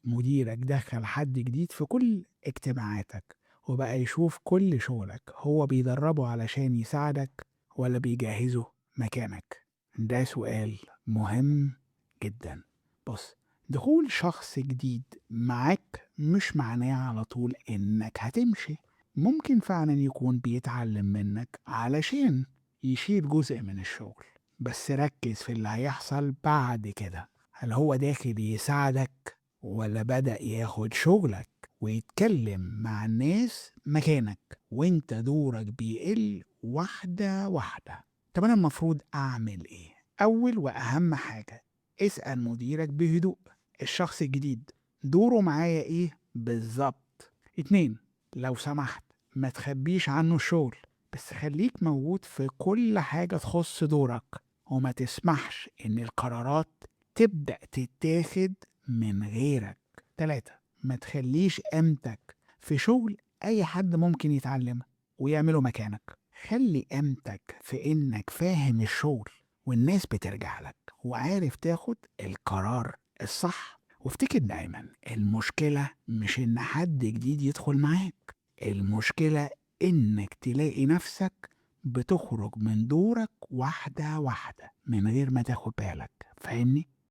مديرك دخل حد جديد في كل اجتماعاتك وبقى يشوف كل شغلك، هو بيدربه علشان يساعدك ولا بيجهزه مكانك؟ ده سؤال مهم جدا. بص، دخول شخص جديد معاك مش معناه على طول إنك هتمشي. ممكن فعلا يكون بيتعلم منك علشان يشيل جزء من الشغل، بس ركز في اللي هيحصل بعد كده. هل هو داخل يساعدك ولا بدأ ياخد شغلك ويتكلم مع الناس مكانك، وانت دورك بيقل واحدة واحدة؟ طب أنا المفروض أعمل إيه؟ أول وأهم حاجة، اسأل مديرك بهدوء، الشخص الجديد دوره معايا إيه بالظبط؟ اتنين، لو سمحت ما تخبيش عنه الشغل، بس خليك موجود في كل حاجة تخص دورك، وما تسمحش إن القرارات تبدأ تتاخد من غيرك. تلاتة، ما تخليش قيمتك في شغل أي حد ممكن يتعلمه ويعمله مكانك. خلي قيمتك في إنك فاهم الشغل والناس بترجع لك وعارف تاخد القرار الصح. وافتكر دايما، المشكلة مش إن حد جديد يدخل معاك، المشكلة إنك تلاقي نفسك بتخرج من دورك واحدة واحدة من غير ما تاخد بالك. فاهمني؟